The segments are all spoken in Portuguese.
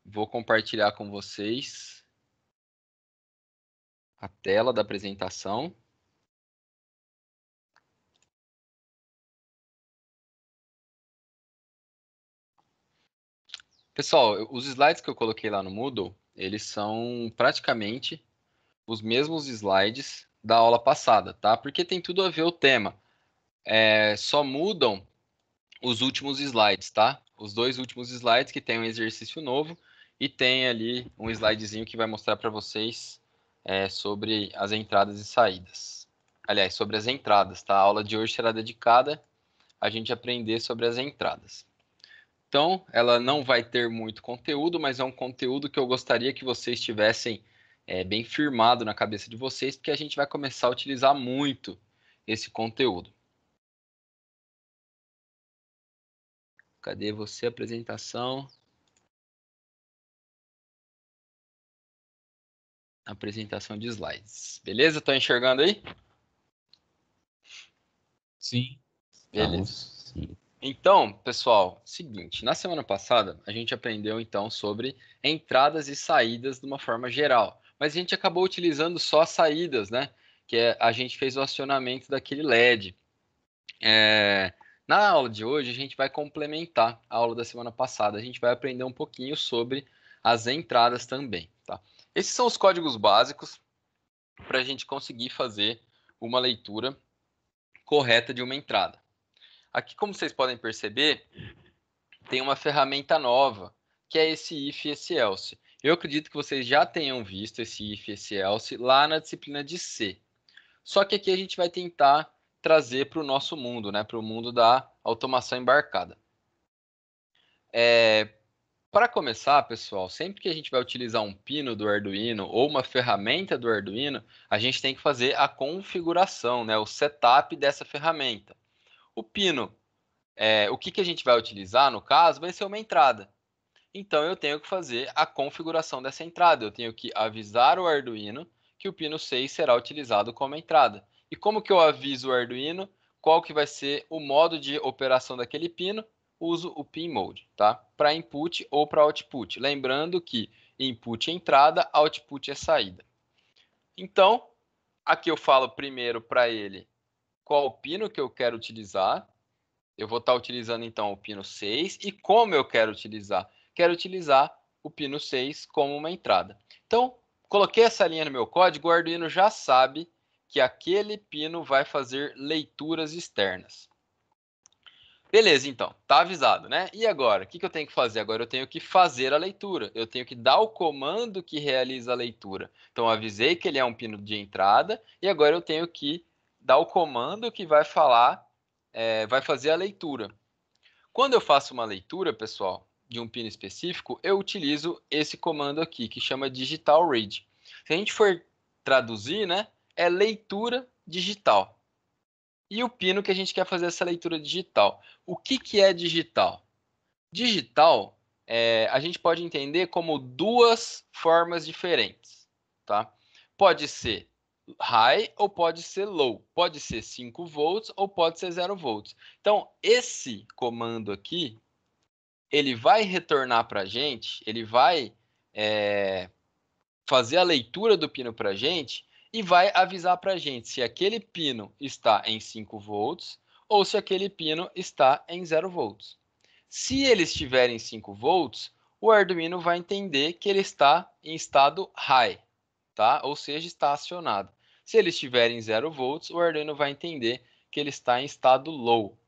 Vou compartilhar com vocês a tela da apresentação. Pessoal, os slides que eu coloquei lá no Moodle, eles são praticamente os mesmos slides da aula passada, tá? Porque tem tudo a ver o tema. Só mudam os últimos slides, tá? Os dois últimos slides que tem um exercício novo e tem ali um slidezinho que vai mostrar para vocês sobre as entradas e saídas. Aliás, sobre as entradas, tá? A aula de hoje será dedicada a gente aprender sobre as entradas. Então, ela não vai ter muito conteúdo, mas é um conteúdo que eu gostaria que vocês tivessem bem firmado na cabeça de vocês, porque a gente vai começar a utilizar muito esse conteúdo. Cadê você, apresentação? Apresentação de slides. Beleza? Estão enxergando aí? Sim. Beleza. Sim. Então, pessoal, seguinte, na semana passada a gente aprendeu então sobre entradas e saídas de uma forma geral, mas a gente acabou utilizando só as saídas, né? A gente fez o acionamento daquele LED. Na aula de hoje a gente vai complementar a aula da semana passada, a gente vai aprender um pouquinho sobre as entradas também, tá? Esses são os códigos básicos para a gente conseguir fazer uma leitura correta de uma entrada. Aqui, como vocês podem perceber, tem uma ferramenta nova, que é esse if e esse else. Eu acredito que vocês já tenham visto esse if e esse else lá na disciplina de C. Só que aqui a gente vai tentar trazer para o nosso mundo, né, para o mundo da automação embarcada. Para começar, pessoal, sempre que a gente vai utilizar um pino do Arduino ou uma ferramenta do Arduino, a gente tem que fazer a configuração, né, o setup dessa ferramenta. O pino, o que a gente vai utilizar, no caso, vai ser uma entrada. Então, eu tenho que fazer a configuração dessa entrada. Eu tenho que avisar o Arduino que o pino 6 será utilizado como entrada. E como que eu aviso o Arduino? Qual que vai ser o modo de operação daquele pino? Uso o pin mode, tá? Para input ou para output. Lembrando que input é entrada, output é saída. Então, aqui eu falo primeiro para ele qual o pino que eu quero utilizar. Eu vou estar utilizando, então, o pino 6. E como eu quero utilizar? Quero utilizar o pino 6 como uma entrada. Então, coloquei essa linha no meu código, o Arduino já sabe que aquele pino vai fazer leituras externas. Beleza, então, tá avisado, né? E agora? O que eu tenho que fazer? Agora eu tenho que fazer a leitura. Eu tenho que dar o comando que realiza a leitura. Então, eu avisei que ele é um pino de entrada e agora eu tenho que dar o comando que vai falar, vai fazer a leitura. Quando eu faço uma leitura, pessoal, de um pino específico, eu utilizo esse comando aqui, que chama digital read. Se a gente for traduzir, né, é leitura digital. E o pino que a gente quer fazer essa leitura digital. O que é digital? Digital, a gente pode entender como duas formas diferentes, tá? Pode ser high ou pode ser low. Pode ser 5 volts ou pode ser 0 volts. Então, esse comando aqui, ele vai retornar para a gente, ele vai fazer a leitura do pino para a gente e vai avisar para a gente se aquele pino está em 5 volts ou se aquele pino está em 0 volts. Se ele estiver em 5 volts, o Arduino vai entender que ele está em estado high, tá? Ou seja, está acionado. Se ele estiver em 0 volts, o Arduino vai entender que ele está em estado low,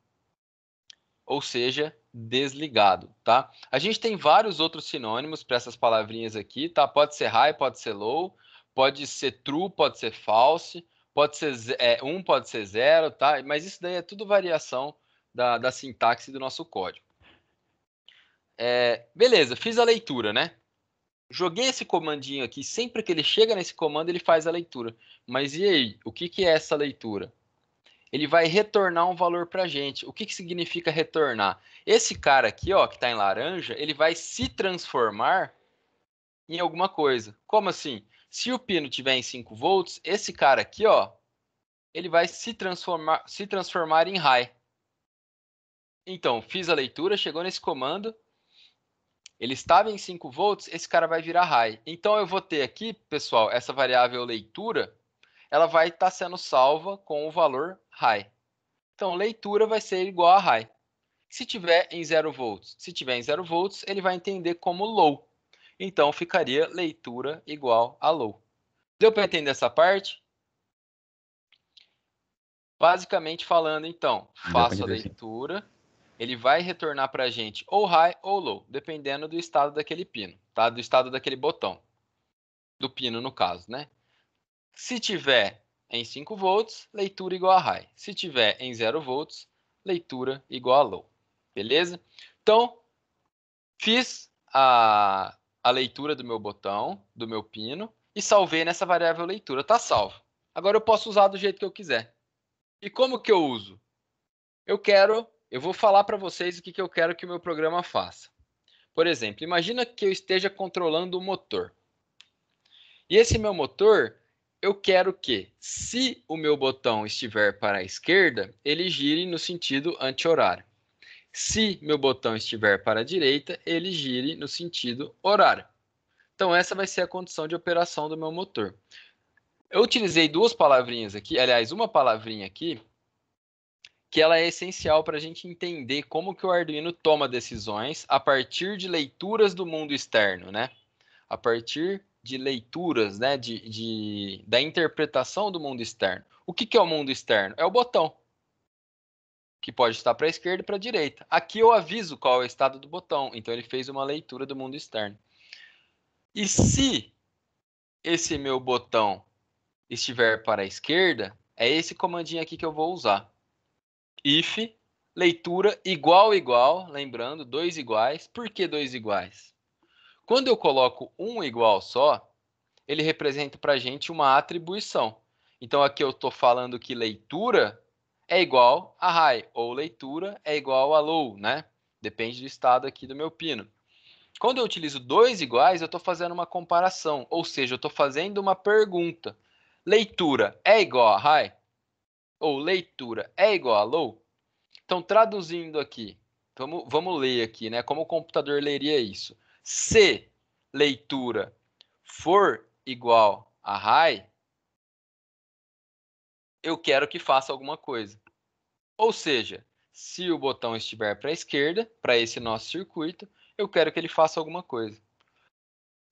ou seja, desligado, tá? A gente tem vários outros sinônimos para essas palavrinhas aqui, tá? Pode ser high, pode ser low, pode ser true, pode ser false, pode ser 1, pode ser 0, tá? Mas isso daí é tudo variação da sintaxe do nosso código. Beleza, fiz a leitura, né? Joguei esse comandinho aqui, sempre que ele chega nesse comando, ele faz a leitura. Mas e aí, o que é essa leitura? Ele vai retornar um valor para a gente. O que significa retornar? Esse cara aqui, ó, que está em laranja, ele vai se transformar em alguma coisa. Como assim? Se o pino tiver em 5 volts, esse cara aqui, ó, ele vai se transformar em high. Então, fiz a leitura, chegou nesse comando, Ele estava em 5 volts, esse cara vai virar high. Então eu vou ter aqui, pessoal, essa variável leitura, ela vai estar sendo salva com o valor high. Então leitura vai ser igual a high. Se tiver em 0 volts, se tiver em 0 volts, ele vai entender como low. Então ficaria leitura igual a low. Deu para entender essa parte? Basicamente falando, então, faço a leitura, ele vai retornar para a gente ou high ou low, dependendo do estado daquele pino, tá? Do estado daquele botão, do pino no caso, né? Se tiver em 5 volts, leitura igual a high. Se tiver em 0 volts, leitura igual a low. Beleza? Então, fiz a leitura do meu botão, do meu pino, e salvei nessa variável leitura. Tá salvo. Agora eu posso usar do jeito que eu quiser. E como que eu uso? Eu vou falar para vocês o que eu quero que o meu programa faça. Por exemplo, imagina que eu esteja controlando o motor. E esse meu motor, eu quero que, se o meu botão estiver para a esquerda, ele gire no sentido anti-horário. Se meu botão estiver para a direita, ele gire no sentido horário. Então, essa vai ser a condição de operação do meu motor. Eu utilizei duas palavrinhas aqui, aliás, uma palavrinha aqui, que ela é essencial para a gente entender como que o Arduino toma decisões a partir de leituras do mundo externo, né? A partir de leituras, né? Da interpretação do mundo externo. O que é o mundo externo? É o botão, que pode estar para a esquerda e para a direita. Aqui eu aviso qual é o estado do botão, então ele fez uma leitura do mundo externo. E se esse meu botão estiver para a esquerda, é esse comandinho aqui que eu vou usar. If leitura igual, lembrando, dois iguais. Por que dois iguais? Quando eu coloco um igual só, ele representa para a gente uma atribuição. Então aqui eu estou falando que leitura é igual a high, ou leitura é igual a low, né? Depende do estado aqui do meu pino. Quando eu utilizo dois iguais, eu estou fazendo uma comparação, ou seja, eu estou fazendo uma pergunta. Leitura é igual a high? Ou leitura é igual a low? Então, traduzindo aqui, vamos ler aqui, né? Como o computador leria isso? Se leitura for igual a high, eu quero que faça alguma coisa. Ou seja, se o botão estiver para a esquerda, para esse nosso circuito, eu quero que ele faça alguma coisa.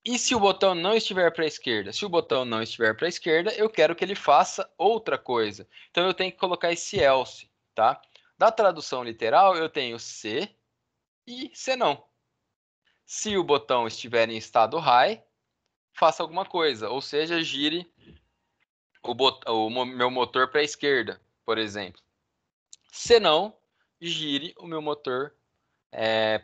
E se o botão não estiver para a esquerda? Se o botão não estiver para a esquerda, eu quero que ele faça outra coisa. Então eu tenho que colocar esse else, tá? Da tradução literal, eu tenho se e se não. Se o botão estiver em estado high, faça alguma coisa, ou seja, gire o meu motor para a esquerda, por exemplo. Se não, gire o meu motor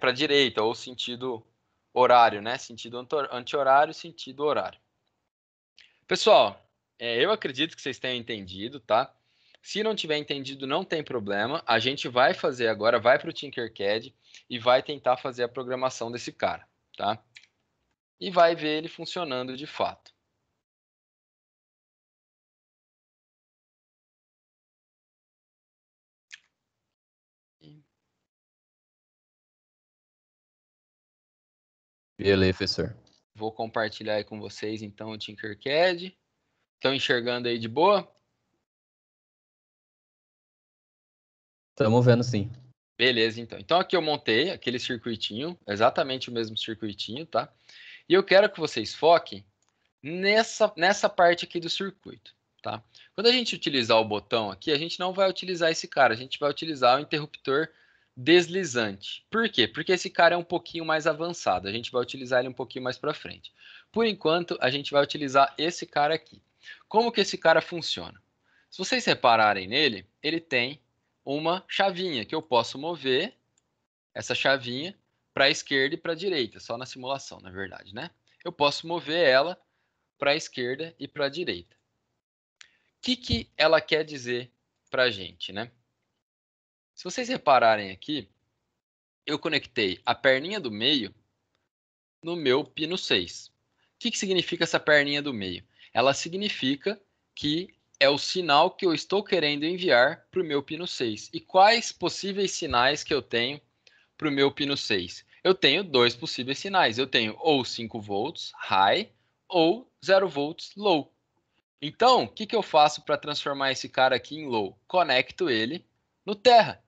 para a direita, ou sentido horário, né? Sentido anti-horário, sentido horário. Pessoal, eu acredito que vocês tenham entendido, tá? Se não tiver entendido, não tem problema. A gente vai fazer agora, vai para o Tinkercad e vai tentar fazer a programação desse cara, tá? E vai ver ele funcionando de fato. Beleza, professor. Vou compartilhar aí com vocês, então, o Tinkercad. Estão enxergando aí de boa? Estamos vendo sim. Beleza, então. Então, aqui eu montei aquele circuitinho, exatamente o mesmo circuitinho, tá? E eu quero que vocês foquem nessa parte aqui do circuito, tá? Quando a gente utilizar o botão aqui, a gente não vai utilizar esse cara, a gente vai utilizar o interruptor deslizante. Por quê? Porque esse cara é um pouquinho mais avançado, a gente vai utilizar ele um pouquinho mais para frente. Por enquanto, a gente vai utilizar esse cara aqui. Como que esse cara funciona? Se vocês repararem nele, ele tem uma chavinha que eu posso mover essa chavinha para a esquerda e para a direita, só na simulação, na verdade, né? Eu posso mover ela para a esquerda e para a direita. O que ela quer dizer para a gente, né? Se vocês repararem aqui, eu conectei a perninha do meio no meu pino 6. O que significa essa perninha do meio? Ela significa que é o sinal que eu estou querendo enviar para o meu pino 6. E quais possíveis sinais que eu tenho para o meu pino 6? eu tenho dois possíveis sinais. Eu tenho ou 5 volts high ou 0 volts low. Então, o que eu faço para transformar esse cara aqui em low? Conecto ele no terra,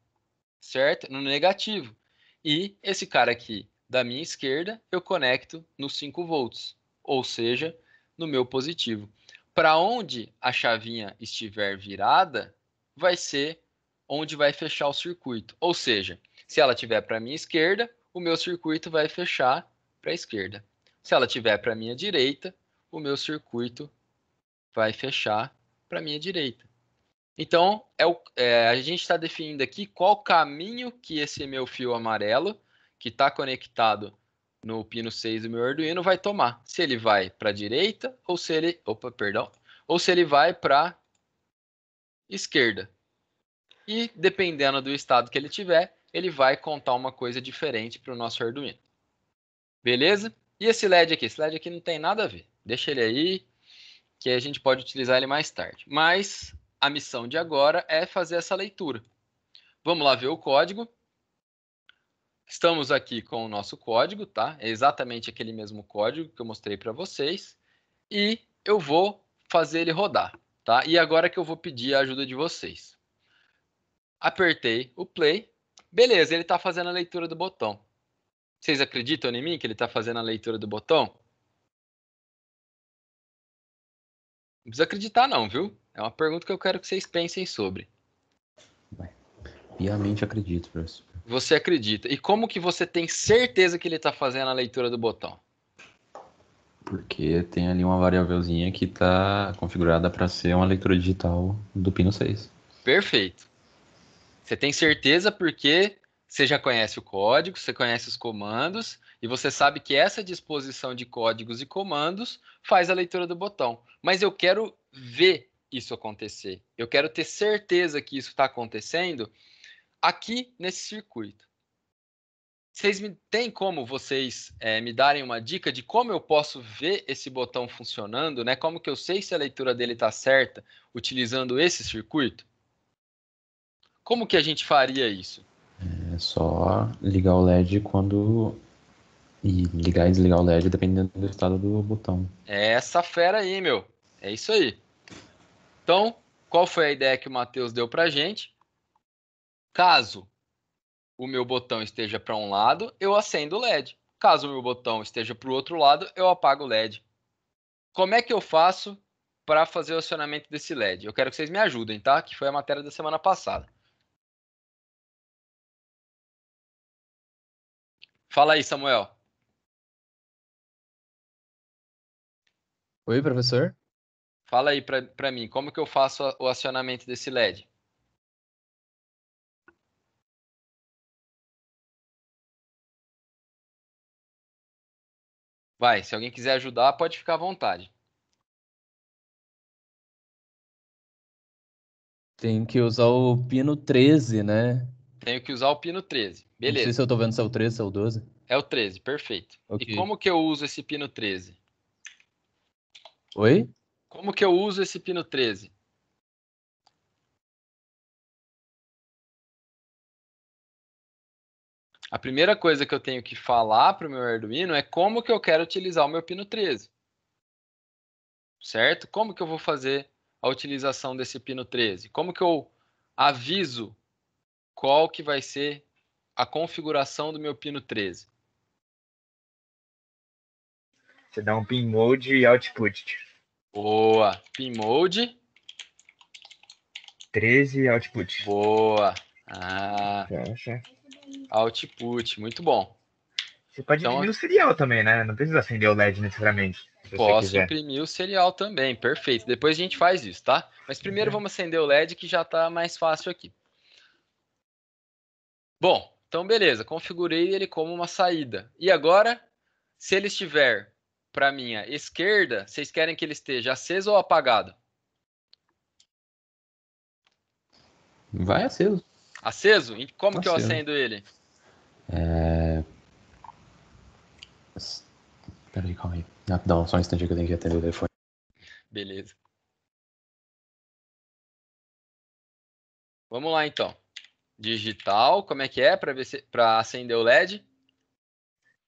certo? No negativo. E esse cara aqui da minha esquerda, eu conecto no 5 volts, ou seja, no meu positivo. Para onde a chavinha estiver virada, vai ser onde vai fechar o circuito. Ou seja, se ela estiver para a minha esquerda, o meu circuito vai fechar para a esquerda. Se ela estiver para a minha direita, o meu circuito vai fechar para a minha direita. Então, a gente está definindo aqui qual caminho que esse meu fio amarelo, que está conectado no pino 6 do meu Arduino, vai tomar. Se ele vai para a direita ou se ele... Opa, perdão. Ou se ele vai para a esquerda. E, dependendo do estado que ele tiver, ele vai contar uma coisa diferente para o nosso Arduino. Beleza? E esse LED aqui? Esse LED aqui não tem nada a ver. Deixa ele aí, que a gente pode utilizar ele mais tarde. Mas a missão de agora é fazer essa leitura. Vamos lá ver o código. Estamos aqui com o nosso código, tá? É exatamente aquele mesmo código que eu mostrei para vocês. E eu vou fazer ele rodar, tá? E agora que eu vou pedir a ajuda de vocês. Apertei o play. Beleza, ele está fazendo a leitura do botão. Vocês acreditam em mim que ele está fazendo a leitura do botão? Não precisa acreditar não, viu? É uma pergunta que eu quero que vocês pensem sobre. Piamente acredito, professor. Você acredita. E como que você tem certeza que ele está fazendo a leitura do botão? Porque tem ali uma variávelzinha que está configurada para ser uma leitura digital do pino 6. Perfeito. Você tem certeza porque você já conhece o código, você conhece os comandos e você sabe que essa disposição de códigos e comandos faz a leitura do botão. Mas eu quero ver isso acontecer. Eu quero ter certeza que isso está acontecendo aqui nesse circuito. Tem como vocês me darem uma dica de como eu posso ver esse botão funcionando, né? Como que eu sei se a leitura dele está certa utilizando esse circuito? Como que a gente faria isso? É só ligar o LED quando... E ligar e desligar o LED dependendo do estado do botão. É essa fera aí, meu. É isso aí. Então, qual foi a ideia que o Matheus deu pra gente? Caso o meu botão esteja para um lado, eu acendo o LED. Caso o meu botão esteja para o outro lado, eu apago o LED. Como é que eu faço para fazer o acionamento desse LED? Eu quero que vocês me ajudem, tá? Que foi a matéria da semana passada. Fala aí, Samuel. Oi, professor? Fala aí para mim, como que eu faço o acionamento desse LED? Vai, se alguém quiser ajudar, pode ficar à vontade. Tem que usar o pino 13, né? Tenho que usar o pino 13. Não sei Beleza. se eu tô vendo se é o 13 ou é o 12. É o 13, perfeito. E Ok. como que eu uso esse pino 13? Oi? Como que eu uso esse pino 13? A primeira coisa que eu tenho que falar para o meu Arduino é como que eu quero utilizar o meu pino 13. Certo? Como que eu vou fazer a utilização desse pino 13? Como que eu aviso qual que vai ser a configuração do meu pino 13? Você dá um pin mode e output. Boa. Pin mode. 13 output. Boa. Ah, Poxa. output. Muito bom. Você pode Então, imprimir o serial também, né? Não precisa acender o LED necessariamente, se você posso quiser. imprimir o serial também. Perfeito. Depois a gente faz isso, tá? Mas primeiro vamos acender o LED que já está mais fácil aqui. Bom, então beleza. Configurei ele como uma saída. E agora, se ele estiver para minha esquerda, vocês querem que ele esteja aceso ou apagado? Vai aceso. Aceso? E como que eu Aceso. acendo ele? Peraí, calma aí. Rapidão, só um instante que eu tenho que atender o telefone. Beleza. Vamos lá então. Digital, como é que é para acender o LED?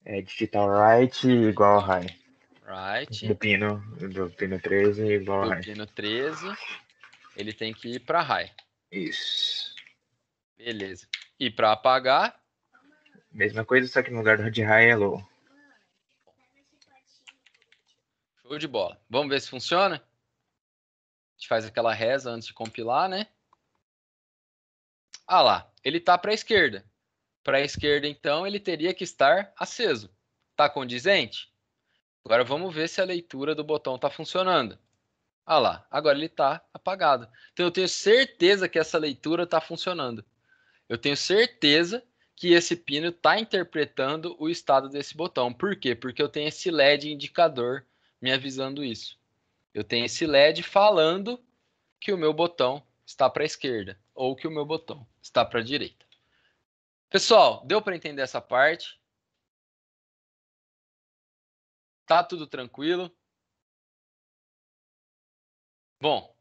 É digital right igual a high. Right. Do pino 13 igual a Do high. pino 13, ele tem que ir para high. Isso. Beleza. E para apagar, Mesma coisa, só que no lugar de high é low. show de bola. Vamos ver se funciona? A gente faz aquela reza antes de compilar, né? Ah lá, ele está para a esquerda. Para a esquerda, então, ele teria que estar aceso. Está condizente? Agora vamos ver se a leitura do botão está funcionando. Ah lá, agora ele está apagado. Então eu tenho certeza que essa leitura está funcionando. Eu tenho certeza que esse pino está interpretando o estado desse botão. Por quê? Porque eu tenho esse LED indicador me avisando isso. Eu tenho esse LED falando que o meu botão está para a esquerda ou que o meu botão está para a direita. Pessoal, deu para entender essa parte? Tá tudo tranquilo? Bom,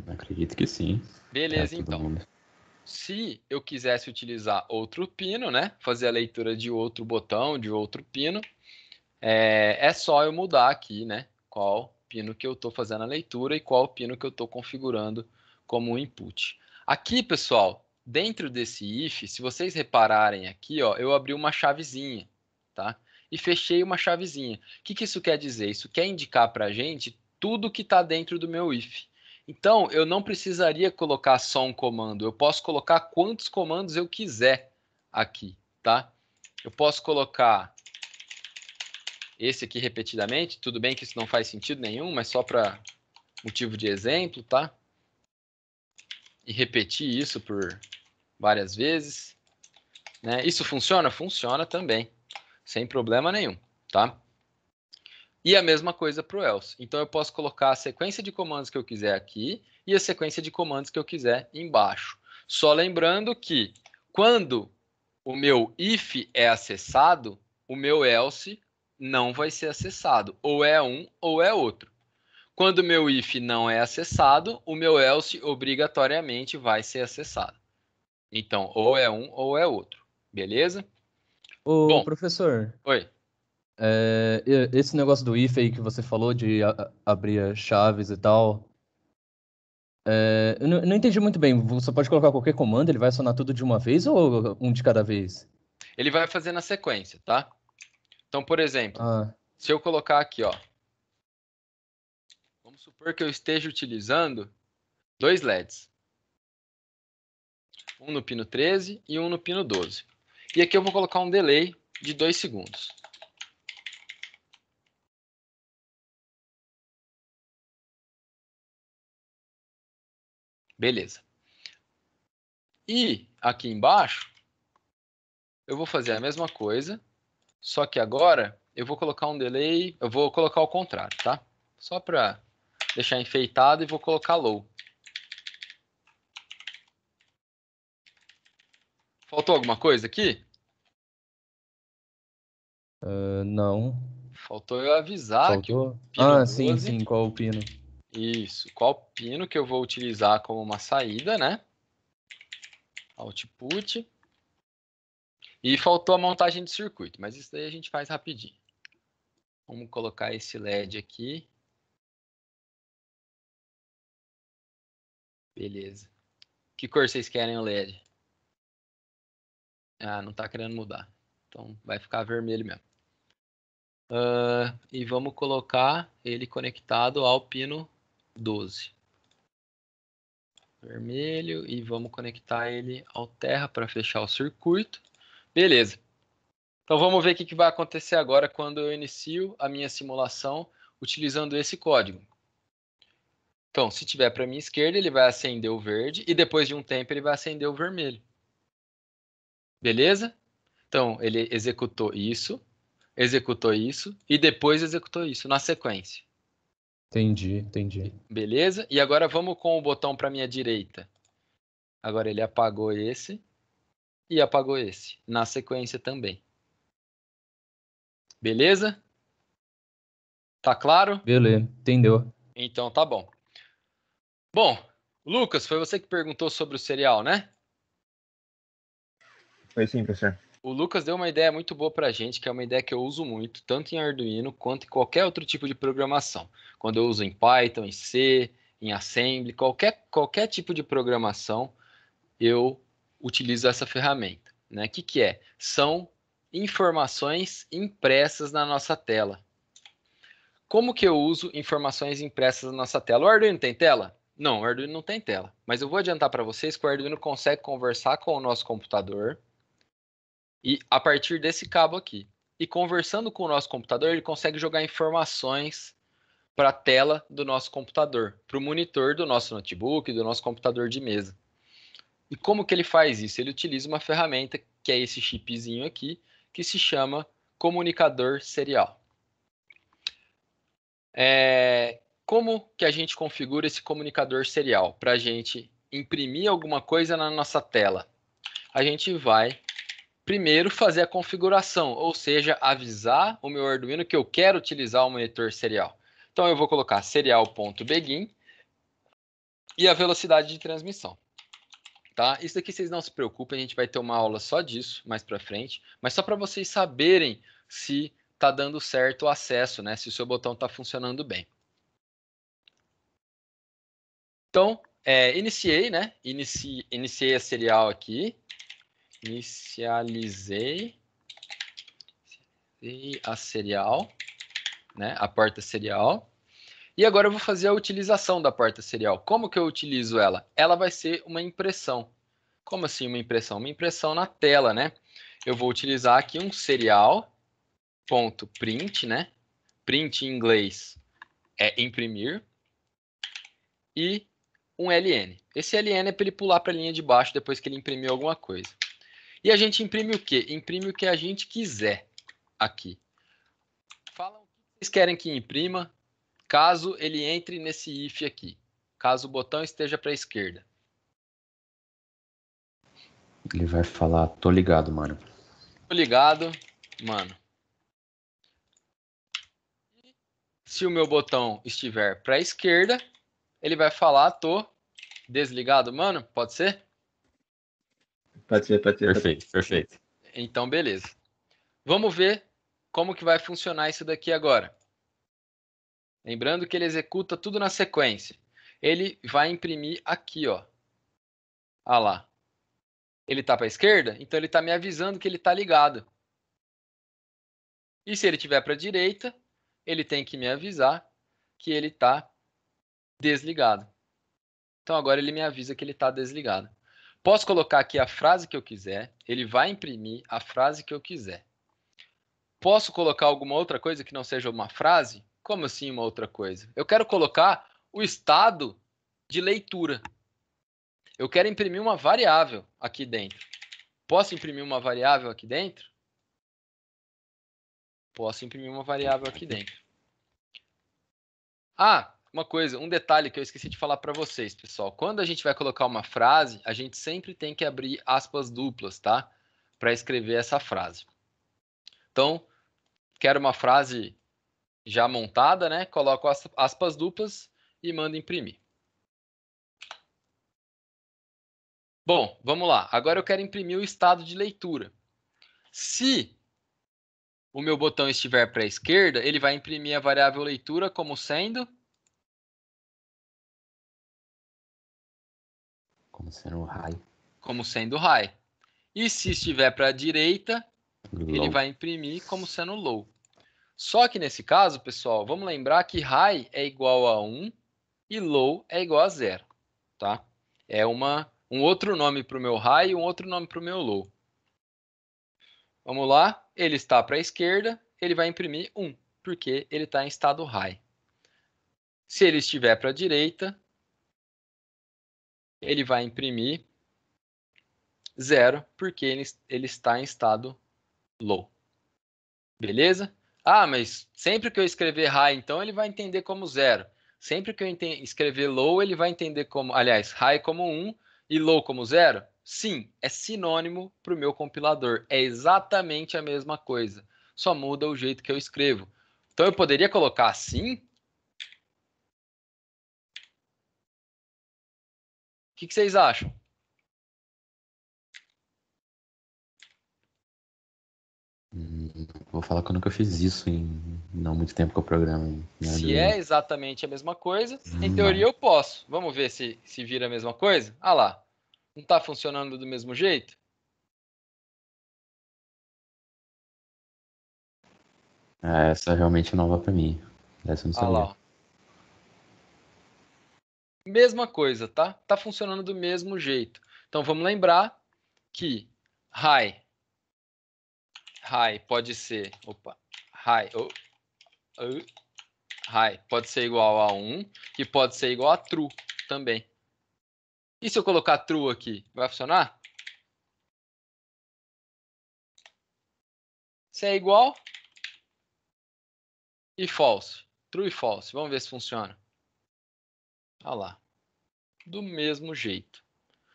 Acredito que sim. beleza Todo então. mundo. Se eu quisesse utilizar outro pino, né? Fazer a leitura de outro botão, de outro pino, é só eu mudar aqui, né? Qual pino que eu estou fazendo a leitura e qual pino que eu estou configurando como input. Aqui, pessoal, dentro desse if, se vocês repararem aqui, ó, eu abri uma chavezinha, tá? E fechei uma chavezinha. O que isso quer dizer? Isso quer indicar para a gente tudo que está dentro do meu if. Então, eu não precisaria colocar só um comando. Eu posso colocar quantos comandos eu quiser aqui, tá? Eu posso colocar esse aqui repetidamente. Tudo bem que isso não faz sentido nenhum, mas só para motivo de exemplo, tá? E repetir isso por várias vezes, né? Isso funciona? Funciona também, sem problema nenhum, tá? E a mesma coisa para o else. Então eu posso colocar a sequência de comandos que eu quiser aqui e a sequência de comandos que eu quiser embaixo. Só lembrando que quando o meu if é acessado, o meu else não vai ser acessado. Ou é um ou é outro. Quando o meu if não é acessado, o meu else obrigatoriamente vai ser acessado. Então, ou é um ou é outro. Beleza? Ô, Bom, professor, oi. esse negócio do if aí que você falou de abrir as chaves e tal, eu não entendi muito bem. Você pode colocar qualquer comando, ele vai acionar tudo de uma vez ou um de cada vez? Ele vai fazer na sequência, tá? Então, por exemplo, Ah, se eu colocar aqui, ó, vamos supor que eu esteja utilizando dois LEDs. Um no pino 13 e um no pino 12. E aqui eu vou colocar um delay de 2 segundos. Beleza. E aqui embaixo, eu vou fazer a mesma coisa, só que agora eu vou colocar um delay, eu vou colocar ao contrário, tá? Só para deixar enfeitado e vou colocar low. Faltou alguma coisa aqui? não. Faltou eu avisar que o Faltou? pino Ah, sim, 12, sim, qual o pino? isso, qual pino que eu vou utilizar como uma saída, né? Output. E faltou a montagem de circuito, mas isso daí a gente faz rapidinho. Vamos colocar esse LED aqui. Beleza. Que cor vocês querem o LED? Ah, não está querendo mudar. Então vai ficar vermelho mesmo. E vamos colocar ele conectado ao pino 12. Vermelho. E vamos conectar ele ao terra para fechar o circuito. Beleza. Então vamos ver o que vai acontecer agora quando eu inicio a minha simulação utilizando esse código. Então, se tiver para a minha esquerda, ele vai acender o verde e depois de um tempo ele vai acender o vermelho. Beleza? Então, ele executou isso e depois executou isso na sequência. Entendi. Beleza? E agora vamos com o botão para a minha direita. Agora ele apagou esse e apagou esse, na sequência também. Beleza? Tá claro? Beleza, entendeu. Então tá bom. Bom, Lucas, foi você que perguntou sobre o serial, né? Foi sim, professor. O Lucas deu uma ideia muito boa para a gente, que é uma ideia que eu uso muito, tanto em Arduino quanto em qualquer outro tipo de programação. Quando eu uso em Python, em C, em Assembly, qualquer tipo de programação, eu utilizo essa ferramenta, né? O que que é? São informações impressas na nossa tela. Como que eu uso informações impressas na nossa tela? O Arduino tem tela? Não, o Arduino não tem tela. Mas eu vou adiantar para vocês que o Arduino consegue conversar com o nosso computador e a partir desse cabo aqui. E conversando com o nosso computador, ele consegue jogar informações para a tela do nosso computador, para o monitor do nosso notebook, do nosso computador de mesa. E como que ele faz isso? Ele utiliza uma ferramenta que é esse chipzinho aqui, que se chama comunicador serial. Como que a gente configura esse comunicador serial para a gente imprimir alguma coisa na nossa tela? A gente vai primeiro fazer a configuração, ou seja, avisar o meu Arduino que eu quero utilizar o monitor serial. Então eu vou colocar serial.begin e a velocidade de transmissão. Tá? Isso daqui vocês não se preocupem, a gente vai ter uma aula só disso mais para frente, mas só para vocês saberem se está dando certo o acesso, né? Se o seu botão está funcionando bem. Então, iniciei, né? Iniciei a serial aqui. Inicializei a serial, né? A porta serial. E agora eu vou fazer a utilização da porta serial. Como que eu utilizo ela? Ela vai ser uma impressão. Como assim uma impressão? Uma impressão na tela, né? Eu vou utilizar aqui um serial.print, né? Print em inglês é imprimir. E um ln. Esse ln é para ele pular para a linha de baixo depois que ele imprimiu alguma coisa. E a gente imprime o quê? Imprime o que a gente quiser aqui. Falam o que vocês querem que imprima, caso ele entre nesse if aqui. Caso o botão esteja para a esquerda. Ele vai falar, tô ligado, mano. Tô ligado, mano. Se o meu botão estiver para a esquerda, ele vai falar, tô desligado, mano. Pode ser? Pode ser, pode ser. Perfeito, perfeito. Então, beleza. Vamos ver como que vai funcionar isso daqui agora. Lembrando que ele executa tudo na sequência. Ele vai imprimir aqui, ó. Ah lá. Ele tá para a esquerda, então ele está me avisando que ele está ligado. E se ele estiver para a direita, ele tem que me avisar que ele está desligado. Então agora ele me avisa que ele está desligado. Posso colocar aqui a frase que eu quiser, ele vai imprimir a frase que eu quiser. Posso colocar alguma outra coisa que não seja uma frase? Como assim uma outra coisa? Eu quero colocar o estado de leitura. Eu quero imprimir uma variável aqui dentro. Posso imprimir uma variável aqui dentro? Posso imprimir uma variável aqui dentro. Ah, uma coisa, um detalhe que eu esqueci de falar para vocês, pessoal. Quando a gente vai colocar uma frase, a gente sempre tem que abrir aspas duplas, tá? Para escrever essa frase. Então, quero uma frase já montada, né? Coloco aspas duplas e mando imprimir. Bom, vamos lá. Agora eu quero imprimir o estado de leitura. Se o meu botão estiver para a esquerda, ele vai imprimir a variável leitura como sendo high. como sendo high. E se estiver para a direita, ele Low. vai imprimir como sendo low. Só que nesse caso, pessoal, vamos lembrar que high é igual a 1 e low é igual a 0. Tá? É um outro nome para o meu high e um outro nome para o meu low. Vamos lá, ele está para a esquerda, ele vai imprimir 1, porque ele está em estado high. Se ele estiver para a direita, ele vai imprimir 0, porque ele está em estado low. Beleza? Ah, mas sempre que eu escrever high, então, ele vai entender como 0. Sempre que eu escrever low, ele vai entender como, aliás, high como 1 e low como 0? Sim, é sinônimo para o meu compilador. É exatamente a mesma coisa. Só muda o jeito que eu escrevo. Então, eu poderia colocar assim? O que vocês acham? Vou falar que eu nunca fiz isso em não muito tempo com o programa. Se é exatamente a mesma coisa, em Não. teoria eu posso. Vamos ver se vira a mesma coisa? Ah lá, não está funcionando do mesmo jeito? Essa é realmente nova pra mim. Essa eu não Ah lá, sabia. ó. Mesma coisa, tá? Tá funcionando do mesmo jeito. Então vamos lembrar que high pode ser, high pode ser igual a 1 e pode ser igual a true também. E se eu colocar true aqui, vai funcionar? Se é igual e false. True e false. Vamos ver se funciona. Olha lá. Do mesmo jeito.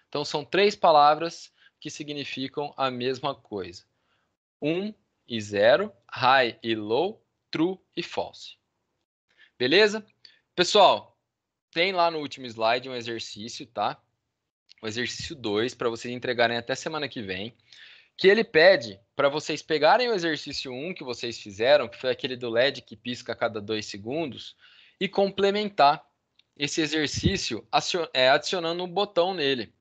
Então são 3 palavras que significam a mesma coisa. 1 e 0, high e low, true e false. Beleza? Pessoal, tem lá no último slide um exercício, tá? O exercício 2, para vocês entregarem até semana que vem, que ele pede para vocês pegarem o exercício 1 que vocês fizeram, que foi aquele do LED que pisca a cada 2 segundos, e complementar esse exercício adicionando um botão nele.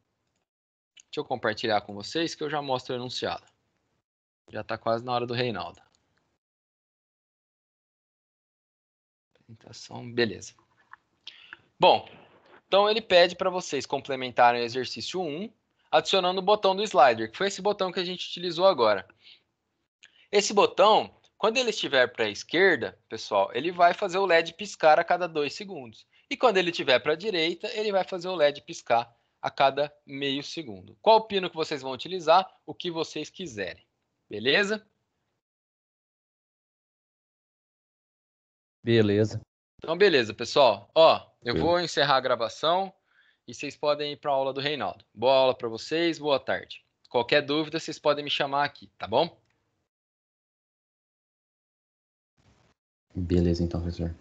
Deixa eu compartilhar com vocês que eu já mostro o enunciado. Já está quase na hora do Reinaldo. Apresentação, beleza. Bom, então ele pede para vocês complementarem o exercício 1, adicionando o botão do slider, que foi esse botão que a gente utilizou agora. Esse botão, quando ele estiver para a esquerda, pessoal, ele vai fazer o LED piscar a cada 2 segundos. E quando ele estiver para a direita, ele vai fazer o LED piscar a cada meio segundo. Qual o pino que vocês vão utilizar? O que vocês quiserem. Beleza? Beleza. Então, beleza, pessoal. Ó, eu vou encerrar a gravação e vocês podem ir para a aula do Reinaldo. Boa aula para vocês, boa tarde. Qualquer dúvida, vocês podem me chamar aqui, tá bom? Beleza, então, professor.